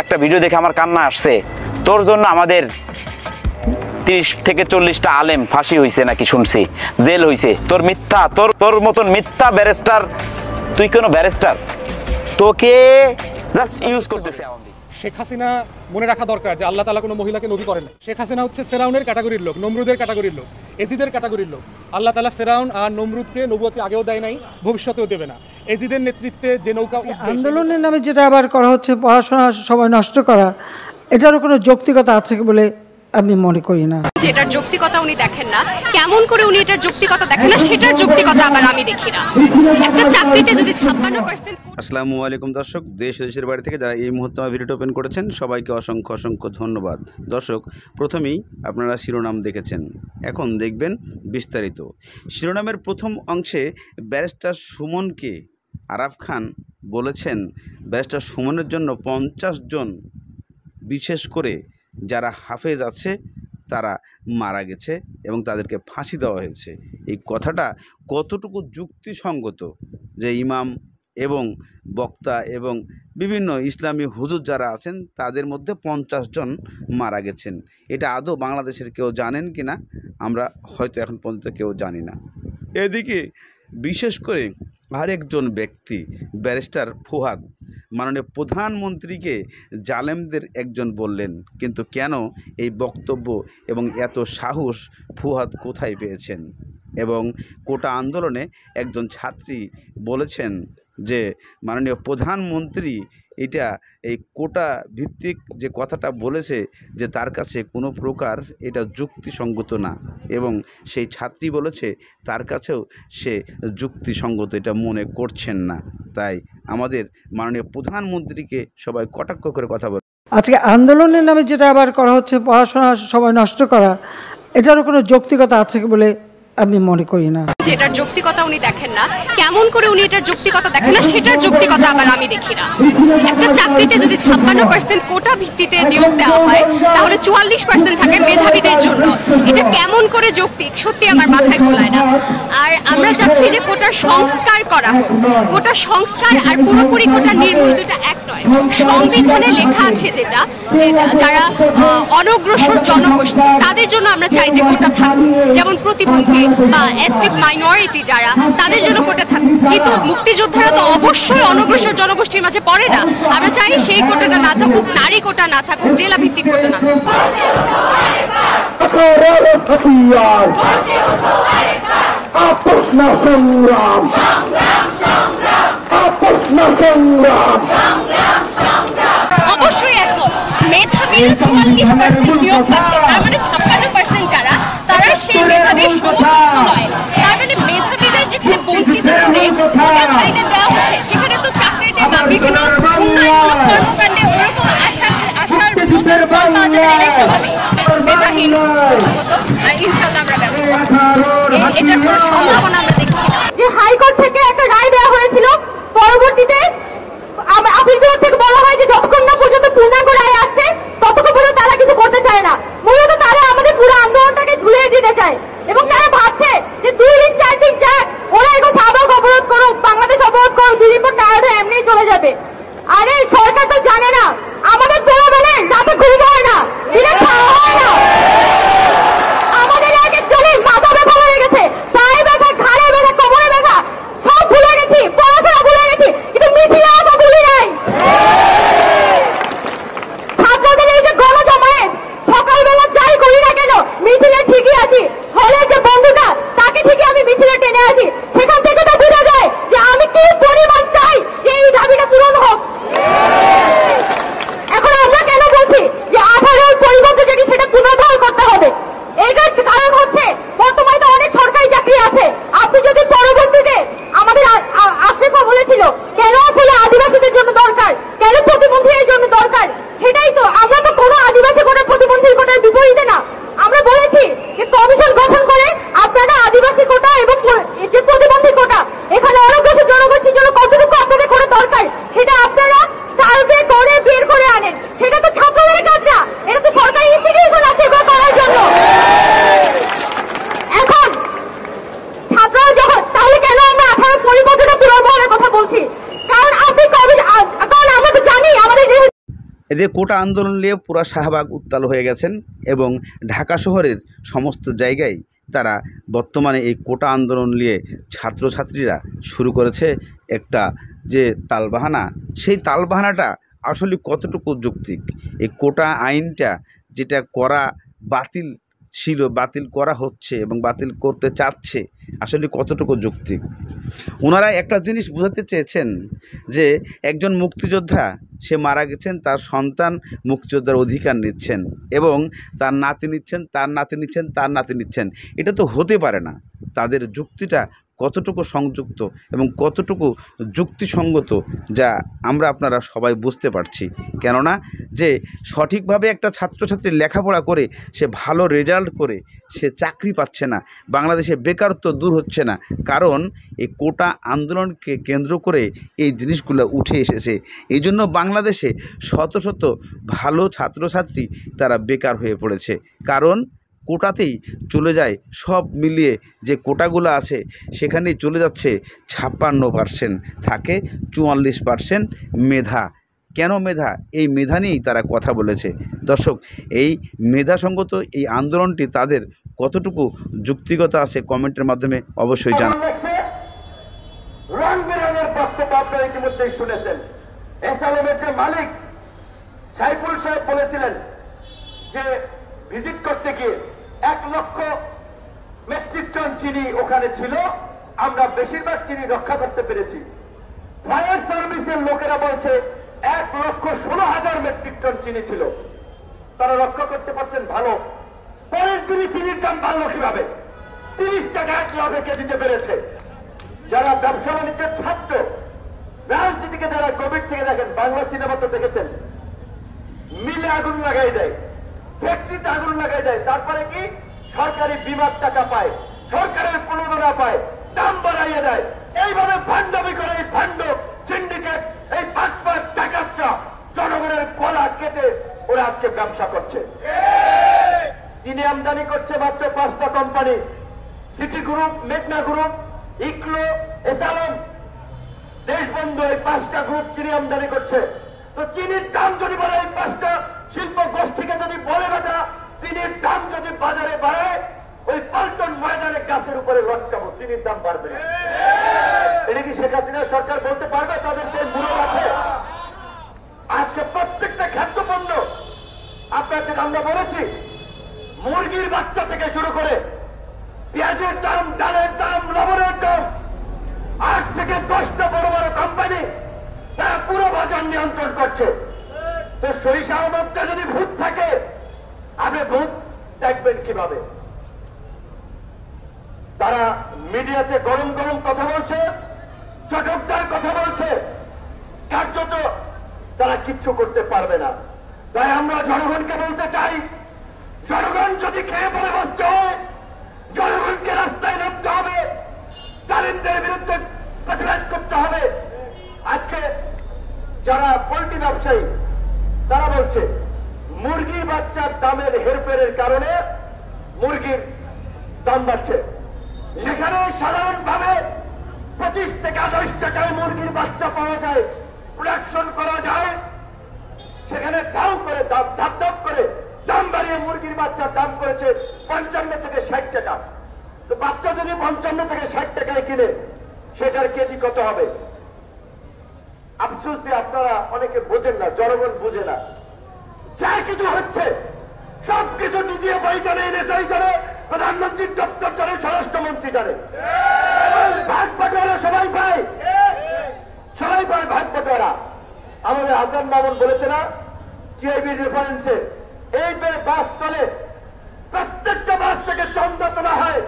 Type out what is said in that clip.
একটা ভিডিও দেখে আমার কান্না আসছে। তোর জন্য আমাদের 30 থেকে 40টা আলেম ফাঁসি হয়েছে নাকি শুনছি, জেল হয়েছে। তোর মিথ্যা, তোর মতন মিথ্যা ব্যারিস্টার, তুই কোনো ব্যারিস্টার, তোকে জাস্ট ইউজ করতেছে আওয়ামী লীগ। শেখ হাসিনা মনে রাখা দরকার যে আল্লাহ তাআলা কোনো মহিলাকে নবী করেন না। শেখ হাসিনা হচ্ছে ফেরাউনের ক্যাটাগরির লোক, নমরুদের ক্যাটাগরির লোক, এজিদের ক্যাটাগরির লোক। আল্লাহ তাআলা ফেরাউন আর নমরুদকে নবুয়তি আগেও দেয় নাই, ভবিষ্যতেও দেবে না। এজিদের নেতৃত্বে যে নৌকা আন্দোলনের নামে যেটা আবার করা হচ্ছে, পড়াশোনা সময় নষ্ট করা, এটারও কোনো যৌক্তিকতা আছে বলে আমি মনে করি না। যেটার যৌক্তিকতা উনি দেখেন না, কেমন করে উনি এটার যৌক্তিকতা দেখেন না, সেটার যৌক্তিকতা আবার আমি দেখি না। একটা চাকরিতে যদি 56%। আসসালামু আলাইকুম দর্শক, দেশ দেশের বাড়ি থেকে যারা এই মুহূর্তে আমার ভিডিওটা ওপেন করেছেন সবাইকে অসংখ্য অসংখ্য ধন্যবাদ। দর্শক, প্রথমেই আপনারা শিরোনাম দেখেছেন, এখন দেখবেন বিস্তারিত। শিরোনামের প্রথম অংশে ব্যারিস্টার সুমনকে আরাফ খান বলেছেন ব্যারিস্টার সুমনের জন্য 50 জন, বিশেষ করে যারা হাফেজ আছে তারা মারা গেছে এবং তাদেরকে ফাঁসি দেওয়া হয়েছে। এই কথাটা কতটুকু যুক্তিসঙ্গত যে ইমাম এবং বক্তা এবং বিভিন্ন ইসলামী হুজুর যারা আছেন তাদের মধ্যে 50 জন মারা গেছেন, এটা আদৌ বাংলাদেশের কেউ জানেন কি না আমরা হয়তো এখন পর্যন্ত কেউ জানি না। এদিকে বিশেষ করে আরেকজন ব্যক্তি ব্যারিস্টার ফুয়াদ মাননীয় প্রধানমন্ত্রীকে জালেমদের একজন বললেন, কিন্তু কেন এই বক্তব্য এবং এত সাহস ফুয়াদ কোথায় পেয়েছেন? এবং কোটা আন্দোলনে একজন ছাত্রী বলেছেন যে মাননীয় প্রধানমন্ত্রী এটা এই কোটা ভিত্তিক যে কথাটা বলেছে যে তার কাছে কোনো প্রকার এটা যুক্তিসঙ্গত না, এবং সেই ছাত্রী বলেছে তার কাছেও সে যুক্তিসঙ্গত এটা মনে করছেন না। তাই আমাদের মাননীয় প্রধানমন্ত্রীকে সবাই কটাক্ষ করে কথা বলে। আজকে আন্দোলনের নামে যেটা আবার করা হচ্ছে, পড়াশোনা সময় নষ্ট করা, এটারও কোনো যৌক্তিকতা আছে বলে আমি মনে করি না। যেটার যৌক্তিকতা উনি দেখেন না, কেমন করে উনি এটার যৌক্তিকতা দেখেন না, সেটার যৌক্তিকতা আবার আমি দেখি না। একটা চাকরিতে যদি 56% কোটা ভিত্তিতে নিয়োগ দেওয়া হয়, তাহলে 44% থাকে মেধাবীদের জন্য। এটা কেমন করে যৌক্তিক, সত্যি আমার মাথায় ঘোলায় না। আর আমরা চাচ্ছি যে কোটার সংস্কার করা হোক। কোটা সংস্কার আর পুরোপুরি কোটা নির্মূল দুটা এক নয়। সংবিধানে লেখা আছে যেটা, যে যারা অনগ্রসর জনগোষ্ঠী তাদের জন্য আমরা চাই যে কোটা থাকুক, যেমন প্রতিবন্ধী বা এথনিক মাইনরিটি যারা, তাদের জন্য কোটা থাকুক। কিন্তু মুক্তিযোদ্ধারা তো অবশ্যই অনগ্রসর জনগোষ্ঠীর মাঝে পড়ে না। আমরা চাই সেই কোটাটা না থাকুক, নারী কোটা না থাকুক, জেলা ভিত্তিক কোটা না থাকুক। অবশ্যই এখন মেধাবীর 44% নিয়োগ আছে, তার মানে 56% যারা, তারা সেই মেধাবীর সমর্থন নয়। তার মানে মেধাবীদের যেখানে বঞ্চিত করে মেধাবীদের দেওয়া হচ্ছে, সেখানে তো চাকরিতে বা বিভিন্ন উন্নয়নমূলক কর্মকাণ্ডে ওরকম আশার মতো ফল পাওয়া যাবে, এটাই স্বাভাবিক। মেধাহীন আর ইনশাল্লাহ আমরা ব্যবহার এটার কোনো সম্ভাবনা আমরা দেখছি না। যে হাইকোর্ট থেকে একটা রায় দেওয়া হয়েছিল, পরবর্তীতে আপিল বিভাগ থেকে বলা হয় যে যতক্ষণ না পর্যন্ত পূর্ণাঙ্গ রায় আসছে ততক্ষণ পর্যন্ত তারা কিছু করতে চায় না। মূলত তারা আমাদের পুরো আন্দোলনটাকে ঝুলিয়ে দিতে চায় এবং তারা ভাবছে যে 2 দিন 4 দিন যাক, ওরা এখন শাহবাগ অবরোধ করুক, বাংলাদেশ অবরোধ করুক, 2 দিন পর টায়ার্ড হয়ে এমনি চলে যাবে। আরে সরকার তো জানে না আমাদের ছোটবেলায় রাতে ঘুম হয় না, দিনে খাওয়া হয় না, আমাদের এক একজনের মাথা ব্যথা হয়ে গেছে, সাহেব এদের কোটা আন্দোলন নিয়ে পুরা শাহবাগ উত্তাল হয়ে গেছেন এবং ঢাকা শহরের সমস্ত জায়গায় তারা বর্তমানে এই কোটা আন্দোলন নিয়ে ছাত্রছাত্রীরা শুরু করেছে একটা যে তালবাহানা, সেই তালবাহানাটা আসলে কতটুকু যৌক্তিক। এই কোটা আইনটা যেটা করা বাতিল ছিল, বাতিল করা হচ্ছে এবং বাতিল করতে চাচ্ছে, আসলে কতটুকু যৌক্তিক। ওনারা একটা জিনিস বোঝাতে চেয়েছেন যে একজন মুক্তিযোদ্ধা সে মারা গেছেন, তার সন্তান মুক্তিযোদ্ধার অধিকার নিচ্ছেন এবং তার নাতি নিচ্ছেন, তার নাতি নিচ্ছেন, তার নাতি নিচ্ছেন। এটা তো হতে পারে না। তাদের যুক্তিটা কতটুকু সংযুক্ত এবং কতটুকু যুক্তিসঙ্গত যা আমরা আপনারা সবাই বুঝতে পারছি। কেননা যে সঠিকভাবে একটা ছাত্রছাত্রী লেখাপড়া করে সে ভালো রেজাল্ট করে সে চাকরি পাচ্ছে না, বাংলাদেশে বেকারত্ব দূর হচ্ছে না, কারণ এই কোটা আন্দোলনকে কেন্দ্র করে এই জিনিসগুলো উঠে এসেছে। এই জন্য বাংলাদেশে শত শত ভালো ছাত্রছাত্রী তারা বেকার হয়ে পড়েছে, কারণ কোটাতেই চলে যায়, সব মিলিয়ে যে কোটাগুলো আছে সেখানেই চলে যাচ্ছে 56%, থাকে 44% মেধা। কেন মেধা? এই মেধা নিয়েই তারা কথা বলেছে। দর্শক, এই মেধাসঙ্গত এই আন্দোলনটি তাদের কতটুকু যুক্তিগত আছে কমেন্টের মাধ্যমে অবশ্যই জানান। রং বেরঙের বক্তব্য আপনারা ইতিমধ্যেই শুনেছেন। এসআলএমের যে মালিক সাইফুল সাহেব বলেছিলেন যে ভিজিট করতে গিয়ে 1 লক্ষ মেট্রিক টন চিনি ওখানে ছিল, আমরা বেশিরভাগ চিনি রক্ষা করতে পেরেছি। ফায়ার সার্ভিসের লোকেরা বলছে 1,16,000 মেট্রিক টন চিনি ছিল, তারা রক্ষা করতে পারছেন ভালো। পরের দিনই চিনির দাম বাড়লো কিভাবে? 30 টাকা 1 লাখে কেজিতে বেড়েছে। যারা ব্যবসা বাণিজ্যের ছাত্র, রাজনীতিকে যারা কোভিড থেকে দেখেন, বাংলা সিনেমা তো দেখেছেন, মিলে আগুন লাগাই দেয়, ফ্যাক্টরিতে আগুন লাগাই দেয়, তারপরে কি সরকারি বিমার টাকা পায়, সরকারের প্রণোদনা পায়, দাম বাড়াইয়ে দেয়। এইভাবে ভান্ডামি করে এই ভান্ড সিন্ডিকেট, এই বাটপাট ডাকাতরা জনগণের গলা কেটে ওরা আজকে ব্যবসা করছে। চিনি আমদানি করছে মাত্র 5টা কোম্পানি, সিটি গ্রুপ, মেঘনা গ্রুপ, ইকলো, এসআলএম, দেশবন্ধু, এই 5টা গ্রুপ চিনি আমদানি করছে। তো চিনির দাম যদি বলে, এই 5টা শিল্প গোষ্ঠীকে যদি বলে বেটা চিনির দাম যদি বাজারে বাড়ায়, ওই পাল্টন ময়দানে গাছের উপরে লটকাবো, চিনির দাম বাড়বে না। এটা কি শেখ হাসিনা সরকার বলতে পারবে? তাদের সেই মূল্য আছে। আজকে প্রত্যেকটা খাদ্যপণ্য আপনাকে আমরা বলেছি, মুরগির বাচ্চা থেকে শুরু করে পেঁয়াজের দাম, ডালের দাম, লবণের দাম, 8 থেকে 10টা বড় বড় কোম্পানি তারা পুরো বাজার নিয়ন্ত্রণ করছে। তো সরিষা মধ্যে যদি ভূত থাকে, আপনি ভূত দেখবেন কিভাবে? তারা মিডিয়াতে গরম গরম কথা বলছে, চটকদার কথা বলছে, কার্যত তারা কিচ্ছু করতে পারবে না। তাই আমরা জনগণকে বলতে চাই, জনগণ যদি খেয়ে পড়ে বসতে হয়, জনগণকে রাস্তায় নামতে হবে, জালিমদের বিরুদ্ধে প্রতিবাদ করতে হবে। আজকে যারা পোল্ট্রি ব্যবসায়ী তারা বলছে মুরগির বাচ্চার দামের হেরফেরের কারণে মুরগির দাম বাড়ছে। সেখানে সাধারণভাবে 25 থেকে 28 টাকায় মুরগির বাচ্চা পাওয়া যায়, প্রোডাকশন করা যায়, সেখানে দাম করে ধাপ ধাপ করে দাম বাড়িয়ে মুরগির বাচ্চার দাম করেছে 55 থেকে 60 টাকা। তো বাচ্চা যদি 55 থেকে 60 টাকায় কিনে, সেটার কেজি কত হবে? আফসোস যে আপনারা অনেকে বোঝেন না, জনগণ বুঝে না। যা কিছু হচ্ছে সবকিছু নিজে বই জানে, এনএসআই জানে, প্রধানমন্ত্রীর দপ্তর জানে, স্বরাষ্ট্রমন্ত্রী জানে। ভাগ বাটোয়ারা সবাই পায়, সবাই পায় ভাগ বাটোয়ারা। আমাদের হাসান মামুন বলেছে না, টিআইবির রেফারেন্সে, এই বাস চলে, প্রত্যেকটা বাস থেকে চাঁদা তোলা হয়,